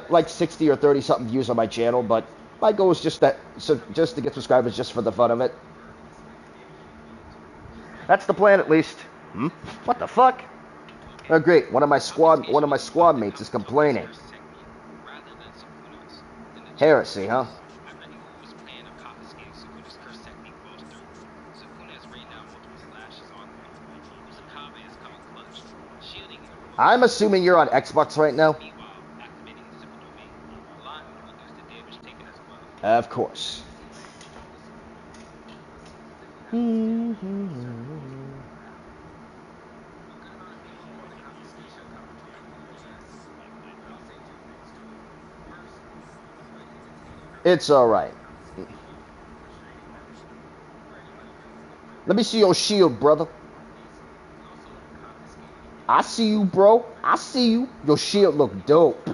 like 60 or 30 something views on my channel, but my goal is just just to get subscribers just for the fun of it. That's the plan, at least. What the fuck? Oh, great. One of my squad mates is complaining. Heresy, huh? I'm assuming you're on Xbox right now. Of course. It's alright. Let me see your shield, brother. I see you, bro. I see you. Your shield look dope.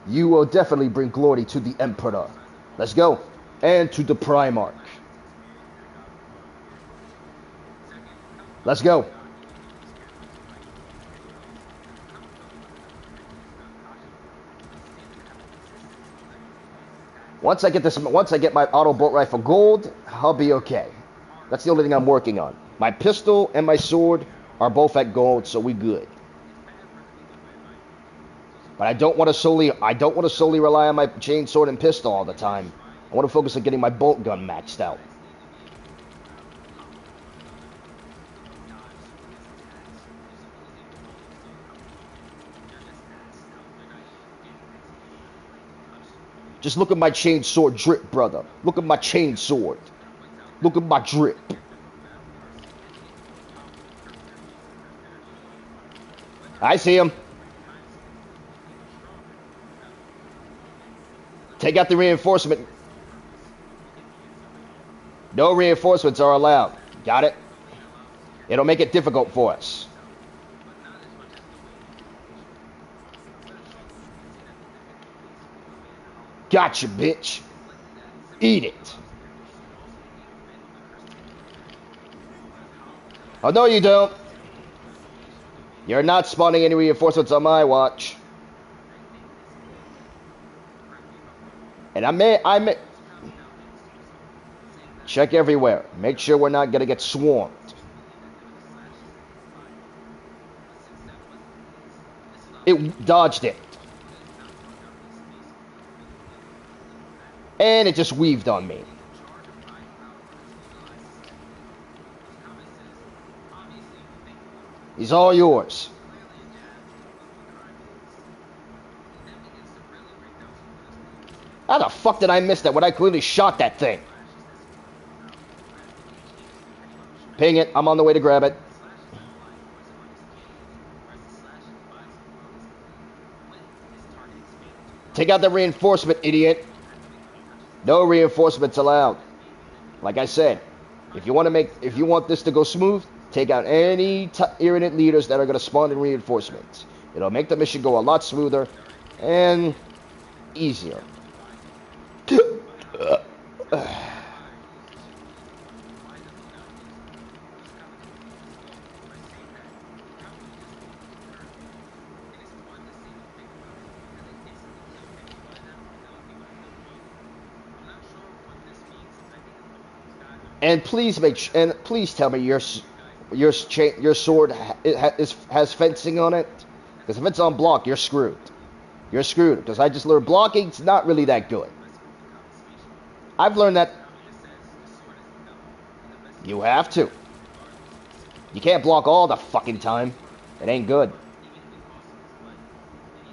You will definitely bring glory to the Emperor. Let's go. And to the Primarch. Let's go. Once I get my auto bolt rifle gold, I'll be okay. That's the only thing I'm working on. My pistol and my sword are both at gold, so we good. But I don't want to solely rely on my chainsword and pistol all the time. I want to focus on getting my bolt gun maxed out. Just look at my chainsword drip, brother. Look at my chainsword. Look at my drip. I see him. Take out the reinforcement. No reinforcements are allowed. Got it? It'll make it difficult for us. Gotcha, bitch. Eat it. Oh, no, you don't. You're not spawning any reinforcements on my watch. And I may check everywhere. Make sure we're not gonna get swarmed. It dodged it. And it just weaved on me. He's all yours. How the fuck did I miss that when I clearly shot that thing? Ping it. I'm on the way to grab it. Take out the reinforcement, idiot. No reinforcements allowed. Like I said, if you want this to go smooth, take out any irritant leaders that are going to spawn in reinforcements. It'll make the mission go a lot smoother and easier. And please please tell me your sword has fencing on it. Because if it's on block, you're screwed. You're screwed. Because I just learned blocking's not really that good. I've learned that you have to. You can't block all the fucking time. It ain't good.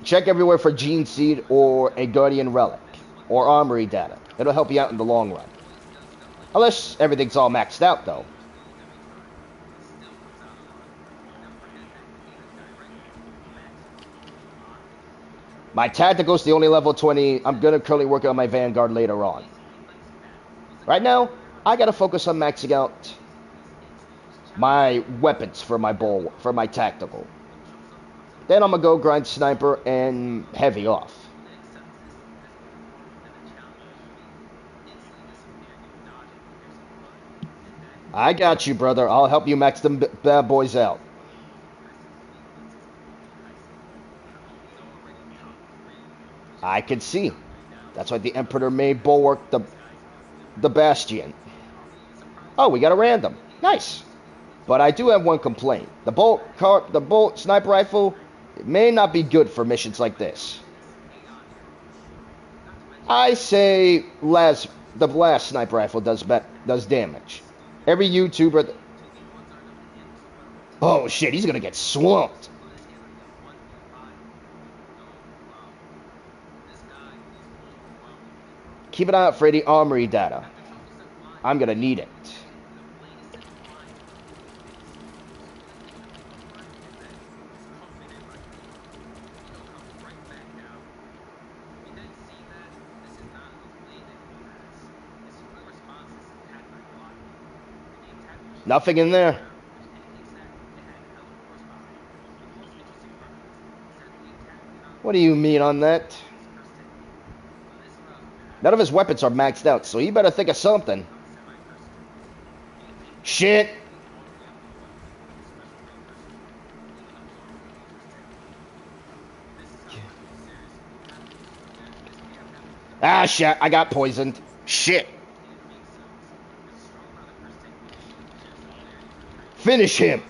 Check everywhere for Gene Seed or a Guardian Relic or Armory data. It'll help you out in the long run. Unless everything's all maxed out, though. My Tactical's the only level 20. I'm going to currently work on my Vanguard later on. Right now, I got to focus on maxing out my weapons for my Tactical. Then I'm going to go grind Sniper and Heavy off. I got you, brother. I'll help you max them bad boys out. I can see. That's why the Emperor made Bulwark the Bastion. Oh, we got a random. Nice. But I do have one complaint. The bolt sniper rifle, it may not be good for missions like this. I say the blast sniper rifle does damage. Every YouTuber. Oh shit, he's gonna get swamped. Keep an eye out for the armory data. I'm gonna need it. Nothing in there. What do you mean on that? None of his weapons are maxed out, so you better think of something. Shit. Ah, shit. I got poisoned. Shit. Finish him.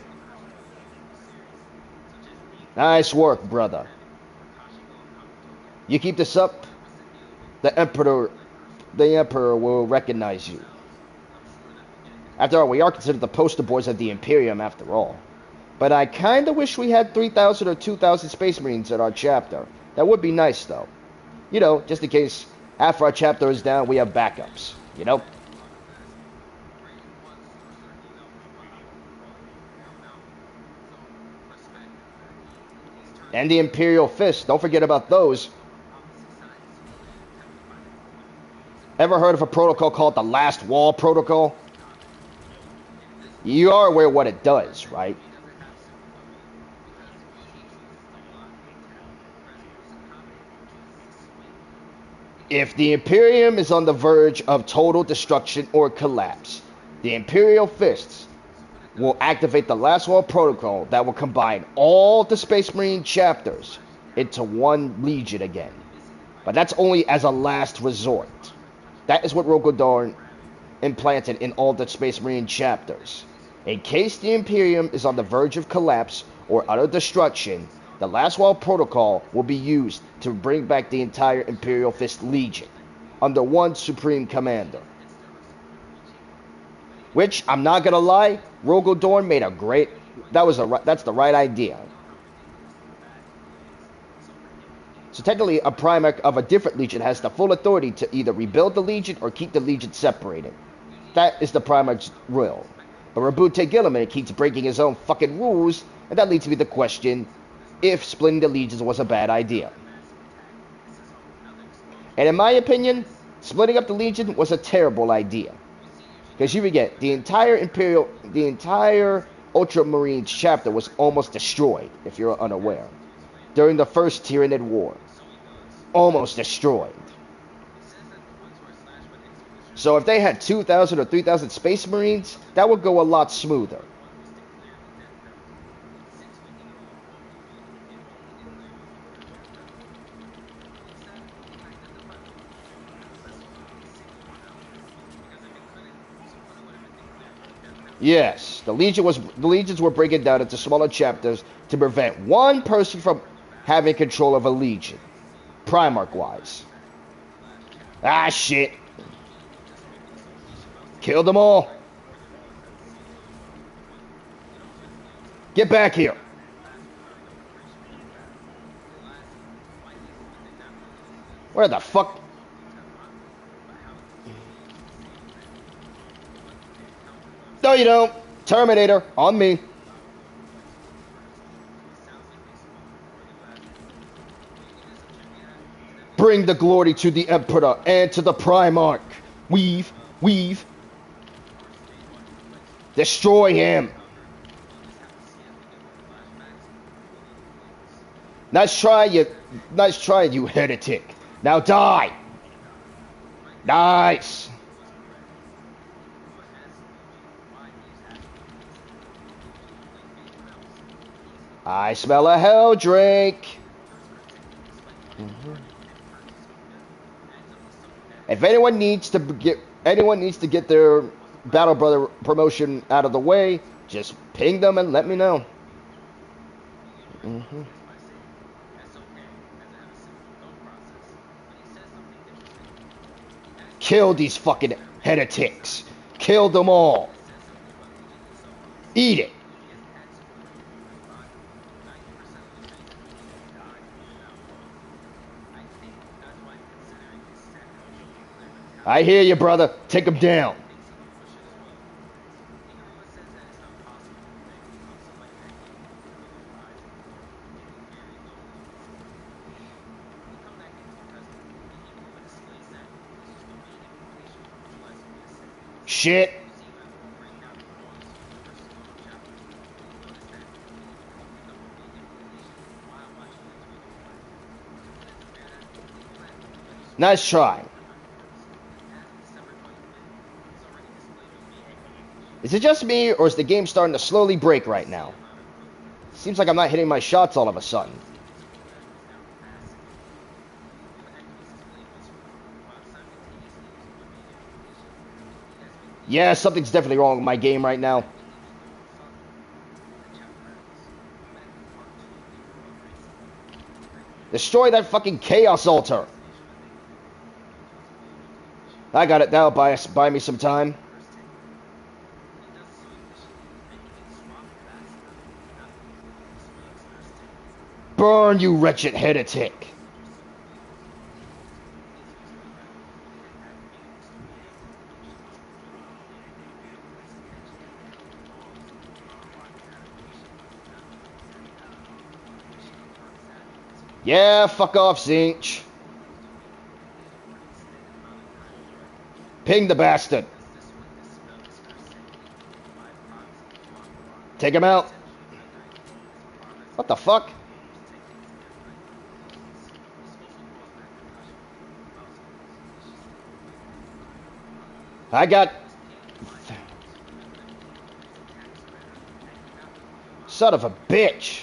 Nice work, brother. You keep this up, the Emperor will recognize you. After all, we are considered the poster boys of the Imperium after all. But I kinda wish we had 3,000 or 2,000 Space Marines in our chapter. That would be nice, though. You know, just in case half our chapter is down, we have backups, you know? And the Imperial Fists, don't forget about those. Ever heard of a protocol called the Last Wall Protocol? You are aware what it does, right? If the Imperium is on the verge of total destruction or collapse, the Imperial Fists will activate the Last Wall Protocol that will combine all the Space Marine chapters into one Legion again. But that's only as a last resort. That is what Rogal Dorn implanted in all the Space Marine chapters. In case the Imperium is on the verge of collapse or utter destruction, the Last Wall Protocol will be used to bring back the entire Imperial Fist Legion under one Supreme Commander. Which, I'm not gonna lie, Rogal Dorn made a great... That's the right idea. So technically, a Primarch of a different Legion has the full authority to either rebuild the Legion or keep the Legion separated. That is the Primarch's will. But Rabute Gilliman keeps breaking his own fucking rules, and that leads me to the question if splitting the Legions was a bad idea. And in my opinion, splitting up the Legion was a terrible idea. Because you forget, the entire Ultramarines chapter was almost destroyed, if you're unaware, during the First Tyranid War. Almost destroyed. So if they had 2,000 or 3,000 Space Marines, that would go a lot smoother. Yes, the legions were breaking down into smaller chapters to prevent one person from having control of a legion, Primarch-wise. Ah, shit. Kill them all. Get back here. Where the fuck? No, you don't. Terminator, on me. Bring the glory to the Emperor and to the Primarch. Weave. Destroy him. Nice try, you heretic. Now die. Nice. I smell a hell drink. If anyone needs to get their Battle Brother promotion out of the way, just ping them and let me know. Mm-hmm. Kill these fucking heretics. Kill them all. Eat it. I hear you, brother. Take them down. Shit. Nice try. Is it just me, or is the game starting to slowly break right now? Seems like I'm not hitting my shots all of a sudden. Yeah, something's definitely wrong with my game right now. Destroy that fucking Chaos Altar. I got it. That'll buy me some time. Burn, you wretched heretic. Yeah, fuck off, Zinch. Ping the bastard. Take him out. What the fuck? I got... Son of a bitch.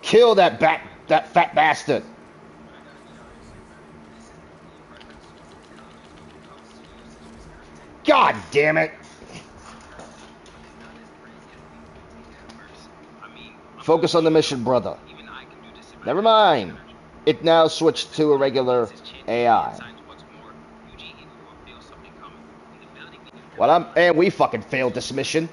Kill that fat bastard. God damn it. Focus on the mission, brother. Never mind. It now switched to a regular AI. Well, and we fucking failed this mission.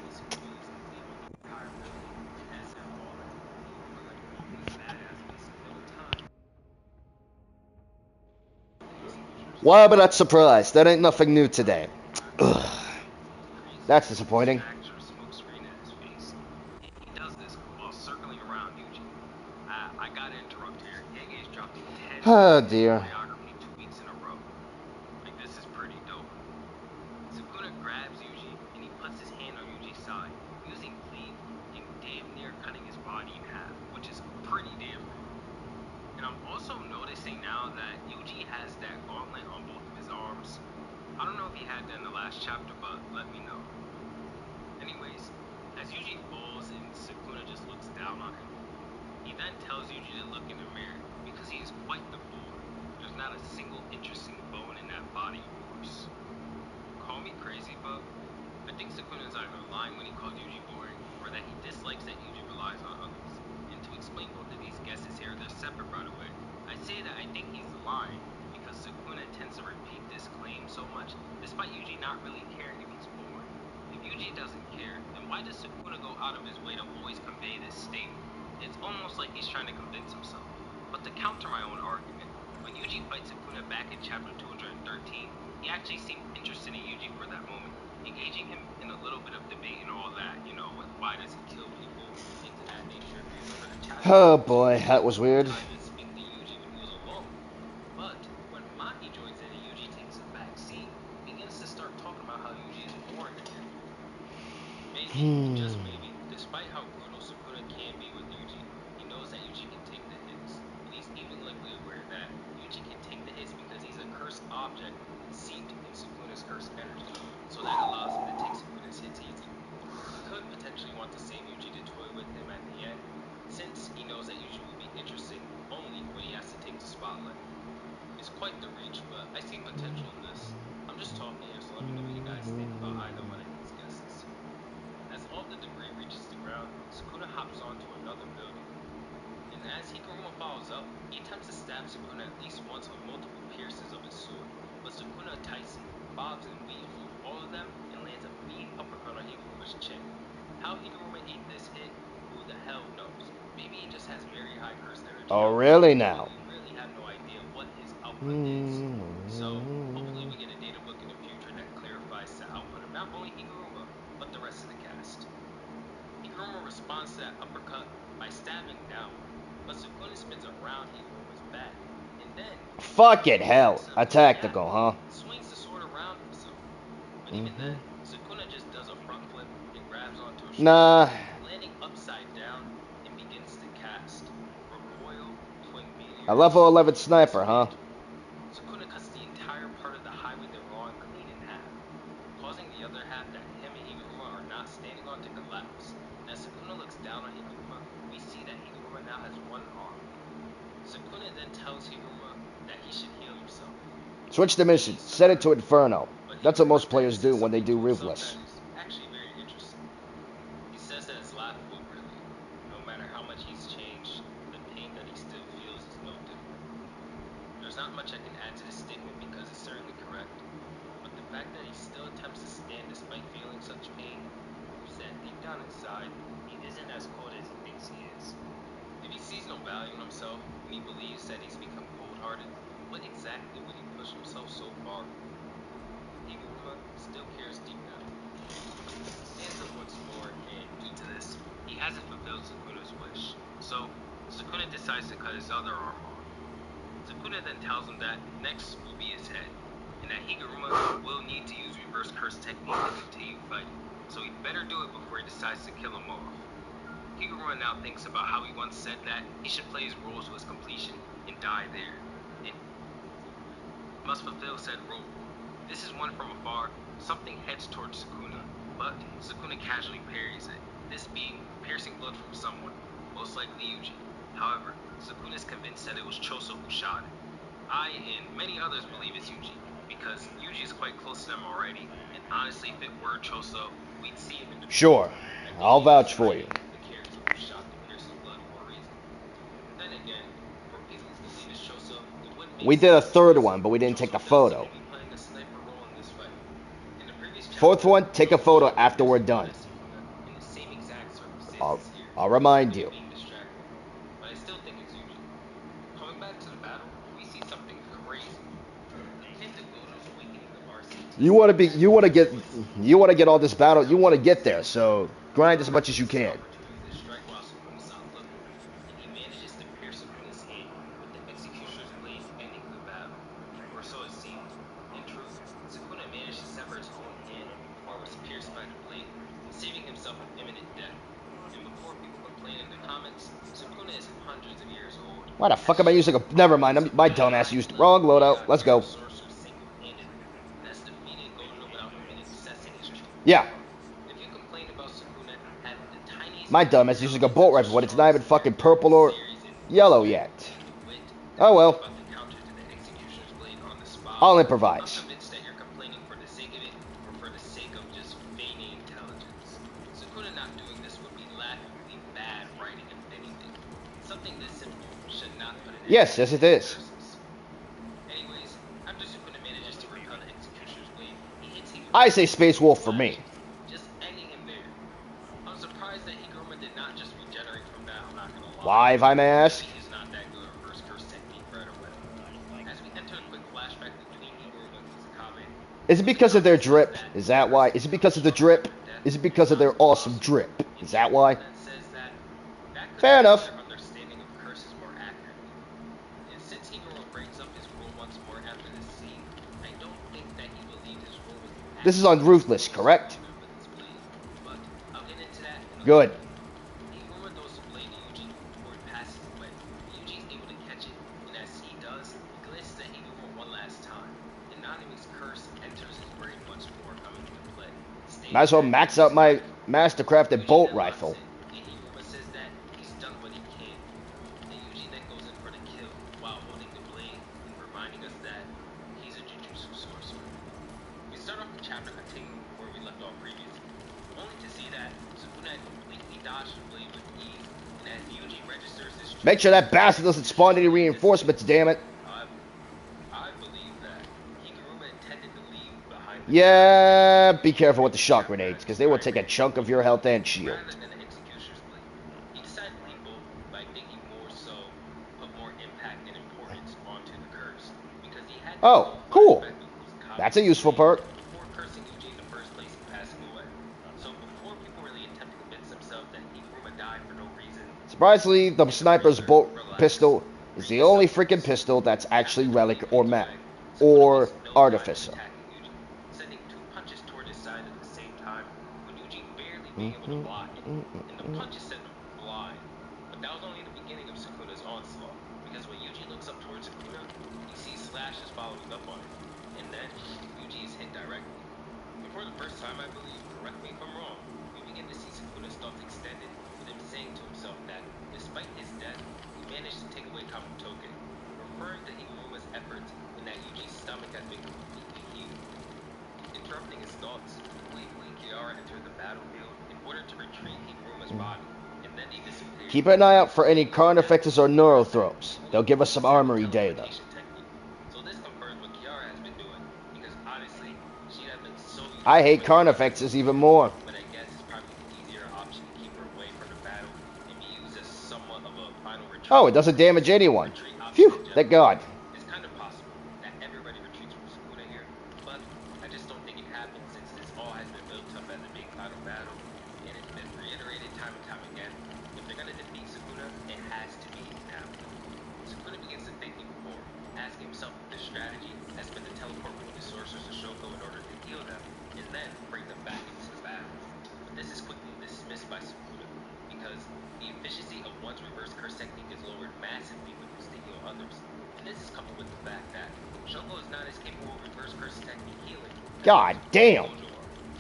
Why am I not surprised? That ain't nothing new today. Ugh. That's disappointing. Oh dear. Oh boy, that was weird. maybe, just maybe, despite how brutal Sukuna can be with Yuji, he knows that Yuji can take the hits. And he's even likely aware that Yuji can take the hits because he's a cursed object seeped in Sukuna's cursed energy. So that allows him to take Sukuna's hits easy. He could potentially want to save Yuji to toy with him at the end, since he knows that Yuji will be interesting only when he has to take the spotlight. It's quite the reach, but I see potential in this. I'm just talking here, so let me know what you guys think about either one of these guesses. As all the debris reaches the ground, Sukuna hops onto another building. And as Higuruma follows up, he attempts to stab Sukuna at least once with multiple pierces of his sword. But Sukuna Tyson bobs and weaves through all of them and lands a mean uppercut on Higuruma's chin. How Higuruma ate this hit, who the hell knows? Maybe he just has very high curse energy. Oh, really now? We really have no idea what his output is. So, hopefully we get a data book in the future that clarifies the output of not only Higuruma, but the rest of the cast. Higuruma responds to that uppercut by stabbing down, but Sukuna spins around Higuruma's back, and then... Fucking hell. A tactical, huh? Swings the sword around himself. But even then, Sukuna just does a front flip and grabs onto a shoulder, landing upside down, and begins to cast Recoil Twin Meteor. A level 11 sniper, huh? Sukuna cuts the entire part of the highway they're on clean in half, causing the other half that him and Higuruma are not standing on to collapse. As Sukuna looks down on Higuruma, we see that Higuruma now has one arm. Sukuna then tells Higuruma that he should heal himself. Switch the mission. Set it to Inferno. That's what most players do when they do Ruthless. Actually very interesting. He says that it's laughable, really. No matter how much he's changed, the pain that he still feels is no different. There's not much I can add to this statement because it's certainly correct, but the fact that he still attempts to stand despite feeling such pain proves that deep down inside, he isn't as cold as he thinks he is. If he sees no value in himself and he believes that he's become cold-hearted, what exactly would he push himself so far for? Higuruma still cares deep down. He stands up once more, and due to this, he hasn't fulfilled Sukuna's wish. So, Sukuna decides to cut his other arm off. Sukuna then tells him that next will be his head, and that Higuruma will need to use reverse curse technique to continue fighting, so he'd better do it before he decides to kill him off. Higuruma now thinks about how he once said that he should play his role to his completion and die there, and must fulfill said role. This is one from afar. Something heads towards Sukuna, but Sukuna casually parries it, this being piercing blood from someone, most likely Yuji. However, Sukuna is convinced that it was Choso who shot it. I and many others believe it's Yuji, because Yuji is quite close to them already, and honestly, if it were Choso, we'd see him in the Sure, I'll vouch for you. The character who shot the piercing blood for a reason. Then again, for people who believe it's Choso, it wouldn't make We did a sense third because one, but we didn't take the Choso photo. does seem to be playing a sniper role in this fight. In the previous Fourth chapter, one, take a Choso photo shot after we're Sukuna done. in the same exact circumstances here. I'll remind Sukuna you. being distracted. But I still think it's Yuji. Coming back to the battle, we see something crazy. The pin to Gojo's awakening of RCT. You want to get all this battle. You want to get there. So grind as much as you can. Opportunity to strike while Sukuna's not looking, and he manages to pierce Sukuna's hand with the Executioner's blade, ending the battle, or so it seemed. In truth, Sukuna managed to sever his own hand or was pierced by the blade, saving himself from imminent death. And before people complain in the comments, Sukuna is hundreds of years old. Why the fuck am I using a... Never mind. My dumbass used the wrong loadout. Let's go. Yeah. If you complain about Sukuna having the tiniest... My dumbass using a bolt rifle when it's not even fucking purple or yellow yet. Oh well. I'll improvise. I'm convinced that you're complaining for the sake of it, or for the sake of just feigning intelligence. Sukuna not doing this would be laughably bad writing if anything. Something this simple should not put an end Yes, yes it is. Anyways, after Sukuna manages to repel the Executioner's blade, he hits Higuruma. I say Space Wolf for me. Just ending him there. I'm surprised that Higuruma did not just regenerate from that, I'm not gonna lie. Why, if I may ask? He's not that good at reverse curse technique right away. As we enter a quick flashback between Higuruma and Kusakabe. Is it because of their drip? Is that why? Is it because of the drip? Is it because of their awesome drip? Is that why? Fair enough. Understanding of curses more accurately. And since Higuruma brings up his rule once more after this scene, I don't think that he believed his rule was This is on Ruthless, correct? but I'll get Good. Higuruma throws a blade to Yuji before it passes away. Yuji is able to catch it, and as he does, he glances at Higuruma one last time. And Nanami's curse enters his brain once more, coming into play. Might as well max out my mastercrafted bolt rifle. And Higuruma says that he's done what he can. And Yuji then goes in for the kill while holding the blade and reminding us that he's a Jujutsu sorcerer. We start off the chapter continuing where we left off previously, only to see that Sukuna had completely dodged the blade with ease, and as Yuji registers this... Make sure that bastard doesn't spawn any reinforcements, damn it. I believe that Higuruma intended to leave behind... Yeah, be careful with the shock grenades, because they will take a chunk of your health and shield. Rather than the executioner's blade, he decided to leave both by thinking more so put more impact and importance onto the curse, because he had... Oh, cool. That's a useful perk. Before cursing Yuji in the first place and passing away. So before people really attempt to convince themselves that Higuruma died for no reason... Surprisingly, the sniper's bolt pistol is the only freaking pistol that's actually relic or map or artificer. Sending two punches toward his side at the same time, with Yuji barely being able to block it. And the punches sent him blind. But that was only the beginning of Sukuna's onslaught, because when Yuji looks up towards Sukuna, he sees slashes following up on it. And then Yuji is hit directly. And for the first time, I believe, correct me if I'm wrong, we begin to see Sukuna's thoughts extended, with him saying to himself that, despite his death, he managed to take away Kabutoke, referring to Higuruma's efforts and that Yuji's stomach has been completely healed. Interrupting his thoughts, gleefully Kiara entered the battlefield in order to retrieve Higuruma's body, and then he disappeared. Keep an eye out for any Carnifexes or Neurothropes. They'll give us some armory data. So this confirms what Kiara has been doing, because honestly, she has been so used I hate Carnifexes even more. but I guess it's probably the easier option to keep her away from the battle and be used as somewhat of a final retreat. Oh, it doesn't damage anyone. Phew, thank God. It's kind of possible that everybody retreats from Sukuna here, but I just don't think it happens since this all has been built up as a big final battle, and it's been reiterated time and time again. If they're gonna defeat Sukuna, it has to be now. Sukuna begins to think even more, asking himself if this strategy has been to teleport one of the sorcerers to Shoko in order to heal them, and then bring them back into the battle. But this is quickly dismissed by Sukuna, because the efficiency of one's reverse curse technique is lowered massively when used to heal others. And this is coupled with the fact that Shoko is not as capable of reverse curse technique healing. God damn.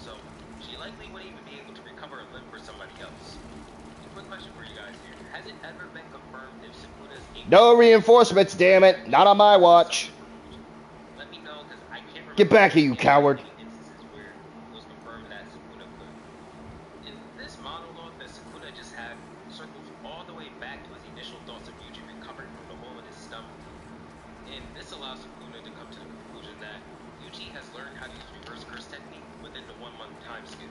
So she likely wouldn't even be able to recover a limb for somebody else. A quick question for you guys here. Has it ever been confirmed if Sukuna is able No reinforcements, damn it. Not on my watch. Let me know, because I can't remember. Get back here, you coward. Instances where it was confirmed that Sukuna could. In this monologue that Sukuna just had circles all the way back to his initial thoughts of Yuji recovering from the hole in his stomach. And this allows Sukuna to come to the conclusion that Yuji has learned how to use reverse curse technique within the 1 month time skip.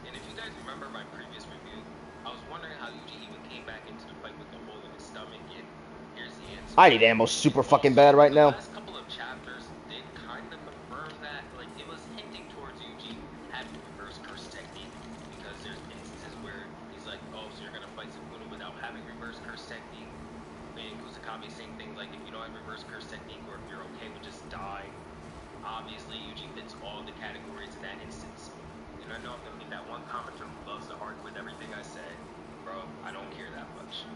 And if you guys remember my previous review, I was wondering how Yuji even came back into the fight with the hole in his stomach, and here's the answer. I need ammo super fucking bad right now. The last couple of chapters did kind of confirm that, like, it was hinting towards Yuji having reverse curse technique, because there's instances where he's like, oh, so you're gonna fight Sukuna without having reverse curse technique? And Kusakabe saying things like, if you don't have reverse curse technique, or if you're okay with just dying. Obviously, Yuji fits all the categories in that instance. And I know I'm gonna get that one commenter who loves to argue with everything I say. Bro, I don't care that much.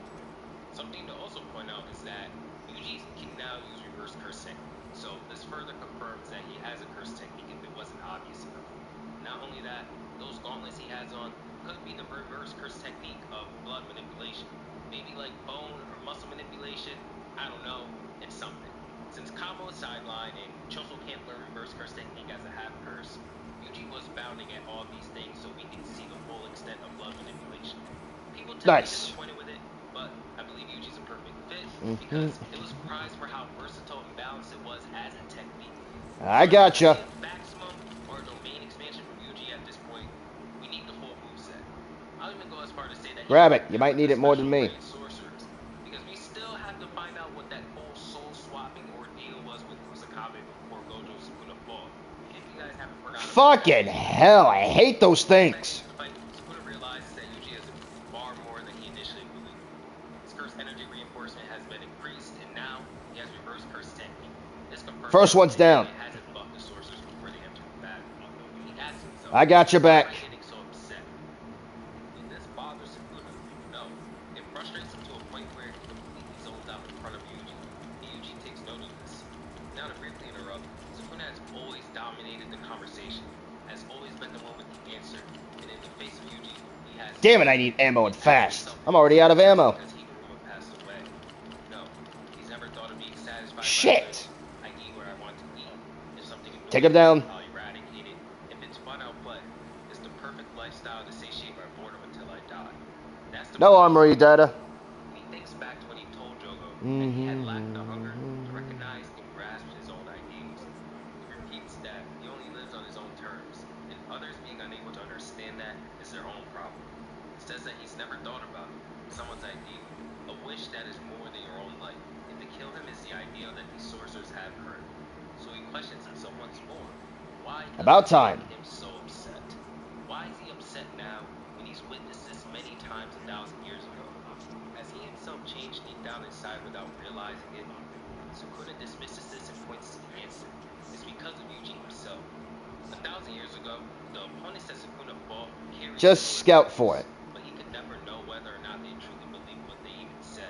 Something to also point out is that Yuji can now use reverse curse technique. So this further confirms that he has a curse technique if it wasn't obvious enough. Not only that, those gauntlets he has on could be the reverse curse technique of blood manipulation. Maybe like bone or muscle manipulation. I don't know. It's something. Since Kamo is sidelined and Choso can't learn reverse curse technique as a half curse, Yuji was bounding at all these things so we can see the full extent of blood manipulation. People tend to be disappointed with it, but I believe Yuji's a perfect fit because it was prized for how versatile and balanced it was as a technique. I gotcha. Maximum or domain expansion from Yuji at this point, we need the full moveset. I'll even go as far to say that Grab it. You might need it more than me. Sorcerers, because we still have to find out what that whole soul swapping ordeal was with Kusakabe before Gojo Sukuna fought. If you guys haven't forgotten, Fucking hell, I hate those things. Sukuna realizes that Yuji is far more than he initially believed. His curse energy reinforcement has been increased, and now he has reverse curse technique. This confirms First one's down. He hasn't fought the sorcerers before they enter the battle. He asks himself, I got your back. why am I getting so upset? In this Damn it, I need ammo and fast. I'm already out of ammo. Because he grew and passed away. No, he's never thought of being satisfied Shit. by I eat what I want to eat. If something annoys Take him me, down. I'll eradicate it. If it's fun, I'll play. It's the perfect lifestyle to satiate my boredom until I die. That's the No armory data. He thinks back to when he told Jogo that he had lacked the hunger to recognize and grasp his own ideals. He repeats that he only lives on his own terms, and others being unable to understand that is their own problem. He says that he's never thought about it, someone's ideal, a wish that is more than your own life, and to kill him is the ideal that these sorcerers have for him. So he questions himself once more. Why About time. him so upset? Why is he upset now when he's witnessed this many times 1,000 years ago? Has he himself changed deep down inside without realizing it? Sukuna dismisses this and points to the answer. It's because of Yuji himself. 1,000 years ago, the opponents that Sukuna fought carried Just scout for it. but he could never know whether or not they truly believed what they even said.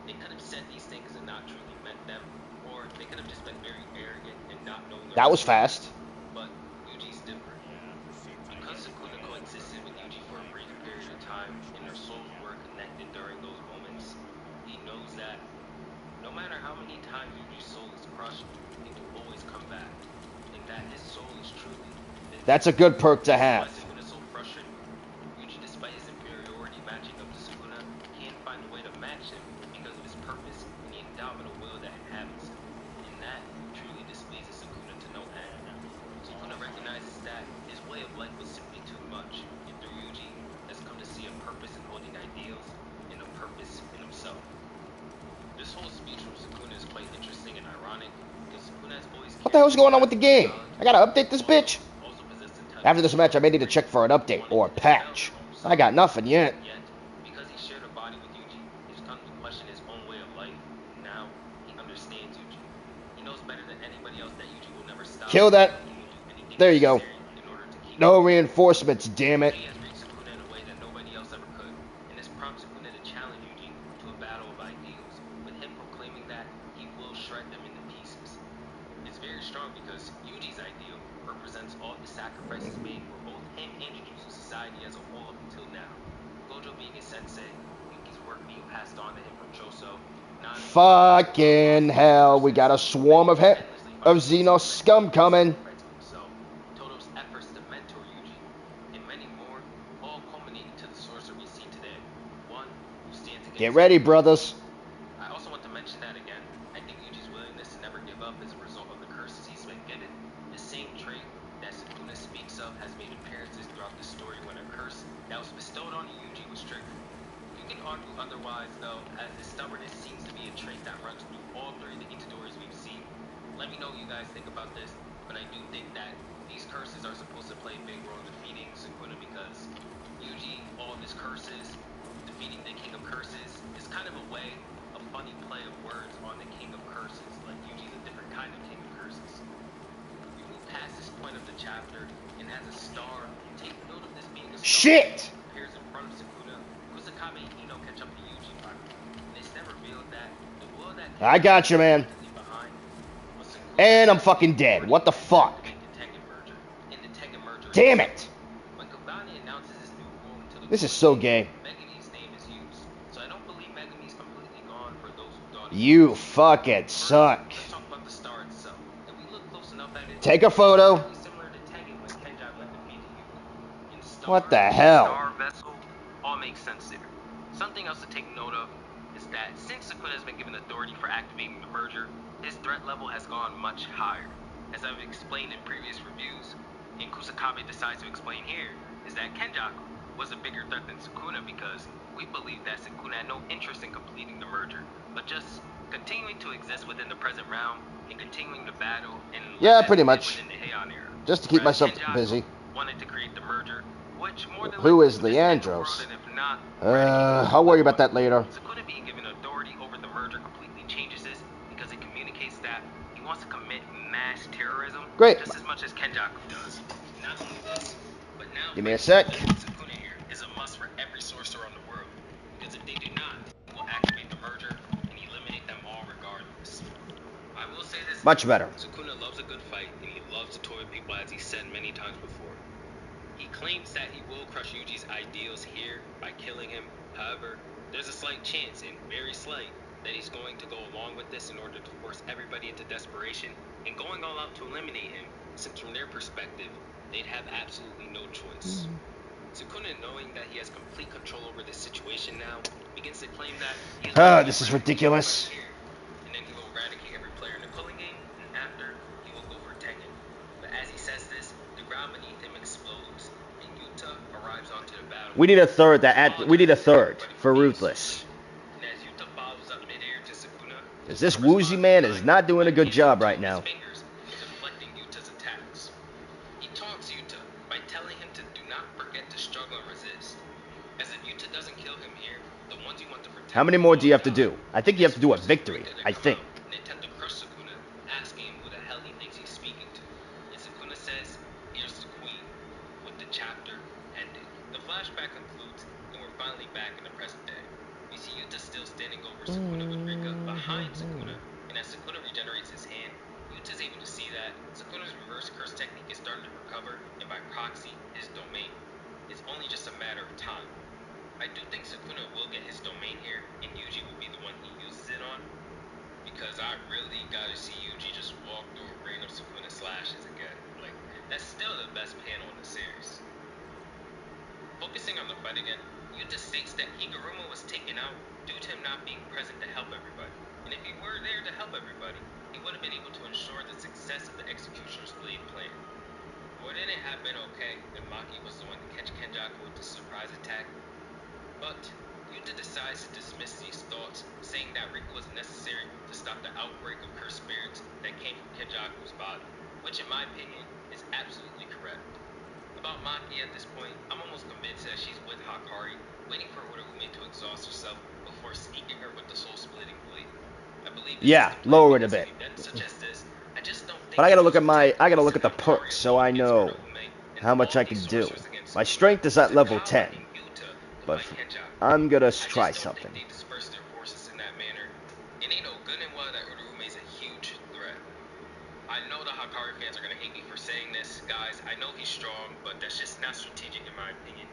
They could have said these things and not truly meant them, or they could have just been very arrogant and not known their That was fast. But Yuji's different. Because Sukuna coexisted with Yuji for a brief period of time, and their souls were connected during those moments, he knows that no matter how many times Yuji's soul is crushed, it can always come back, and that his soul is truly. That's a good perk to have. Sukuna so frustrated. Yuji, despite his inferiority matching up to Sukuna, can't find a way to match him because of his purpose and the endowment of will that inhabits him, and that truly displeases Sukuna to no end. Sukuna recognizes that his way of life was simply too much, and through Yuji has come to see a purpose in holding ideals and a purpose in himself. This whole speech from Sukuna is quite interesting and ironic because Sukuna has always. What the hell's going on with the game? I gotta update this bitch. After this match, I may need to check for an update or a patch. I got nothing yet. Yet, because he shared a body with Yuji, he's come to question his own way of life. Now he understands Yuji. He knows better than anybody else that Yuji will never stop. Kill that. There you go. In order to keep No reinforcements, damn it. Yuji has reached Sukuna in a way that nobody else ever could, and this prompts Sukuna to challenge Yuji to a battle of ideals, with him proclaiming that he will shred them into pieces. It's very strong because Yuji's ideal represents all the sacrifices made for both him and Jujutsu society as a whole up until now. Gojo being his sensei, Yuki's work being passed on to him from Choso. Fucking hell, we got a swarm of Xenos scum coming. Toto's efforts to mentor Yuji, and many more, all culminating to the sorcerer we see today. One who stands against. Get ready, brothers. I also want to mention that again. I think Yuji's willingness to never give up is a result of the curses he's been given. The same trait that Sukuna speaks of has made appearances throughout the story when a curse that was bestowed on Yuji was triggered. You can argue otherwise, though, as his stubbornness seems to be a trait that runs through all three of the Itadores we've seen. Let me know what you guys think about this, but I do think that these curses are supposed to play a big role in defeating Sukuna because Yuji, all of his curses, defeating the King of Curses, is kind of a way, a funny play of words on the King of Curses, like Yuji's a different kind of King of Curses. We move past this point of the chapter, and as a star, take note of this being a star. Shit! Appears in front of Sukuna, Kusakabe and Ino catch up to Yuji finally, and it's never revealed that the will that I got you, man. And I'm fucking dead. What the fuck? Damn it! When Kobane announces his new rule into the This is so gay. Megumi's name is used, so I don't believe Megumi's completely gone for those who thought You fucking suck. Let's talk about the star itself. If we look close enough at it, Take a photo. it's similar to Tengen when Kenjai led the defeated Yuki. In Star, What the hell? Star Vessel, all makes sense there. Something else to take note of is that since Sukuna has been given authority for activating the merger, his threat level has gone much higher. As I've explained in previous reviews, and Kusakabe decides to explain here, is that Kenjaku was a bigger threat than Sukuna because we believe that Sukuna had no interest in completing the merger, but just continuing to exist within the present realm and continuing to battle and Yeah, pretty much. within the Heian era. Just to keep Whereas myself Kenjaku busy. wanted to create the merger, which more than Who likely is would just end the world, Leandros? and if not, I'll worry about that later. Sukuna being given authority over the merger completely changes this because it communicates that he wants to commit mass terrorism Great. just as much as Kenjaku does. Not only this, but now Give me a sec. Sukuna here is a must for every sorcerer on the world because if they do not, he will activate the merger and eliminate them all regardless. I will say this. Much better. Sukuna loves a good fight and he loves to toy with people as he said many times before. He claims that he will crush Yuji's ideals here by killing him. However, there's a slight chance, and very slight, that he's going to go along with this in order to force everybody into desperation and going all out to eliminate him, since from their perspective, they'd have absolutely no choice. Sukuna, knowing that he has complete control over this situation now, begins to claim that he's This is ridiculous. here, and then he will eradicate every player in the culling game, and after, he will go for Tengen. But as he says this, the ground beneath him explodes, and Yuta arrives onto the battle. We need a third we need a third for Ruthless. And as Yuta follows up midair to Sukuna, Because this woozy man is not doing a good job right now. fingers, deflecting Yuta's attacks. He taunts Yuta by telling him to do not forget to struggle and resist. As if Yuta doesn't kill him here, the ones you want to protect. How many more do you have to do? I think you have to do a victory. I think. And attempt to crush Sukuna, asking him who the hell he thinks he's speaking to. And Sukuna says, "Here's the queen," with the chapter ending. The flashback concludes, and we're finally back in the present day. We see Yuta still standing over Sukuna with Rika behind Sukuna, and as Sukuna regenerates his hand, Yuta's able to see that Sukuna's reverse curse technique is starting to recover, and by proxy, his domain. It's only just a matter of time. I do think Sukuna will get his domain here, and Yuji will be the one he uses it on, because I really gotta see Yuji just walk through a rain of Sukuna slashes again. Like, that's still the best panel in the series. Focusing on the fight again, Yuta states that Higuruma was taken out due to him not being present to help everybody. And if he were there to help everybody, he would have been able to ensure the success of the Executioner's Blade plan. Wouldn't it have been okay if Maki was the one to catch Kenjaku with the surprise attack? But Yuta decides to dismiss these thoughts, saying that Rika was necessary to stop the outbreak of cursed spirits that came from Kenjaku's body, which in my opinion is absolutely correct. About Maki at this point, I'm almost convinced that she's with Hakari, waiting for Urugume to exhaust herself before sneaking her with the soul-splitting blade. I believe lower it a bit. Such as this, I just don't think But I gotta look at the perks so I know how much I can do. My strength is at level 10, but I'm gonna try something. They disperse their forces in that manner. It ain't no good and well that Urugume is a huge threat. I know the Hakari fans are gonna hate me for saying this, guys. I know he's strong, but that's just not strategic in my opinion.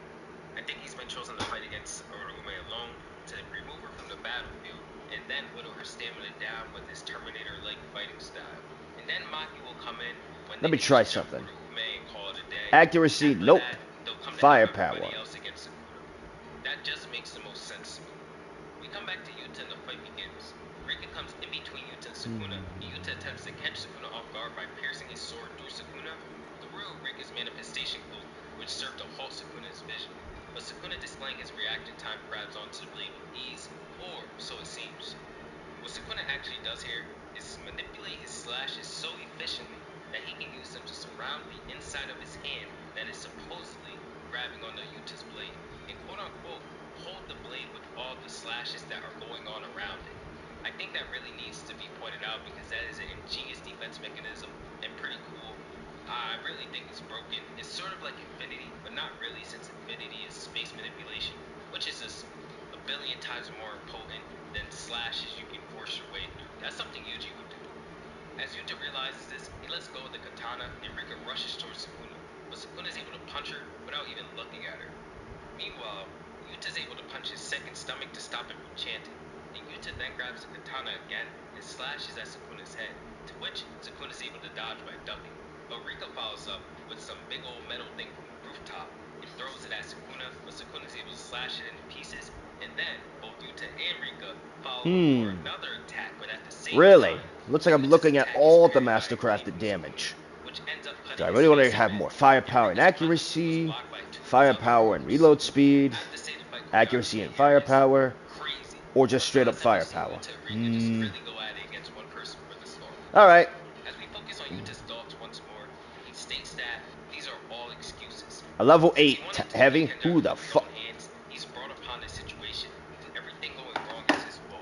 I think he's been chosen to fight against Urugume alone to remove her from the battlefield, and then whittle her stamina down with his Terminator-like fighting style. And then Maki will come in when Let me try something. Accuracy, nope. Firepower. That just makes the most sense to me. We come back to Yuta and the fight begins. Rika comes in between Yuta and Sukuna. Yuta attempts to catch Sukuna off guard by piercing his sword through Sukuna, through Rika's manifestation cloak, which served to halt Sukuna's vision. But Sukuna, displaying his reaction time, grabs onto the blade with ease, or so it seems. What Sukuna actually does here is manipulate his slashes so efficiently that he can use them to surround the inside of his hand that is supposedly grabbing onto Yuta's blade, and quote-unquote hold the blade with all the slashes that are going on around it. I think that really needs to be pointed out because that is an ingenious defense mechanism and pretty cool. I really think it's broken. It's sort of like Infinity, but not really, since Infinity is space manipulation, which is just a billion times more potent than slashes you can force your way through. That's something Yuji would do. As Yuta realizes this, he lets go of the katana and Rika rushes towards Sukuna, but Sukuna is able to punch her without even looking at her. Meanwhile, Yuta is able to punch his second stomach to stop him from chanting, and Yuta then grabs the katana again and slashes at Sukuna's head, to which Sukuna is able to dodge by ducking. But Rika follows up with some big old metal thing from the rooftop and throws it at Sukuna, but Sukuna is able to slash it into pieces, and then both Yuta and Rika follow for another attack, but at the same time, Looks like I'm looking at all the mastercrafted damage. Do I really want to have more firepower and accuracy, firepower and reload speed, accuracy and firepower, or just straight up firepower? Alright. As we focus on Yuta's thoughts once more, he states that these are all excuses. A level 8 heavy? Who the fuck? He's brought upon this situation because everything going wrong is his fault.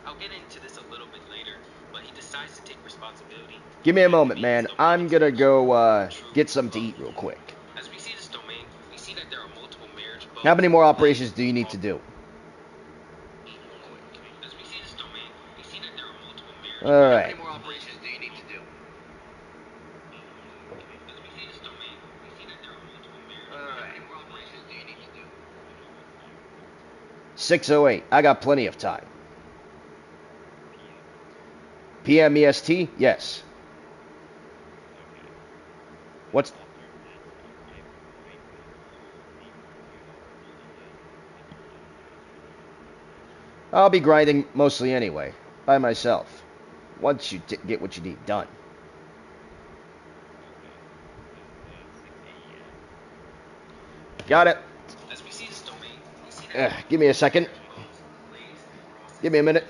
I'll get into this a little bit later, but he decides to take responsibility. Give me a moment, man. I'm gonna go get something to eat real quick. As we see this domain, we see that there are multiple marriage bugs. How many more operations do you need to do? Alright. 6:08. I got plenty of time. PM EST? Yes. What's... I'll be grinding mostly anyway, by myself. Once you get what you need done. Got it. Give me a second. Give me a minute.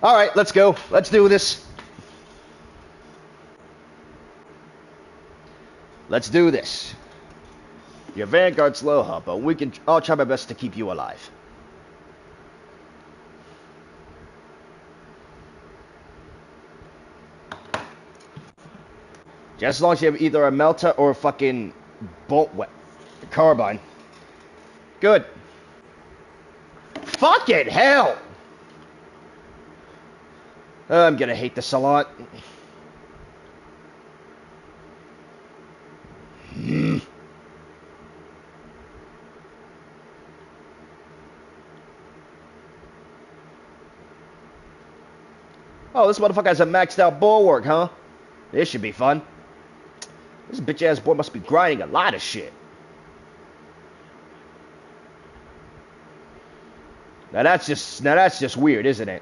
All right, let's go. Let's do this. Let's do this. Your Vanguard's low, huh? But I'll try my best to keep you alive. Just as long as you have either a melta or a fucking bolt carbine. Good. Fucking hell! I'm gonna hate this a lot. Oh, this motherfucker has a maxed out bulwark, huh? This should be fun. This bitch ass boy must be grinding a lot of shit. Now that's just weird, isn't it?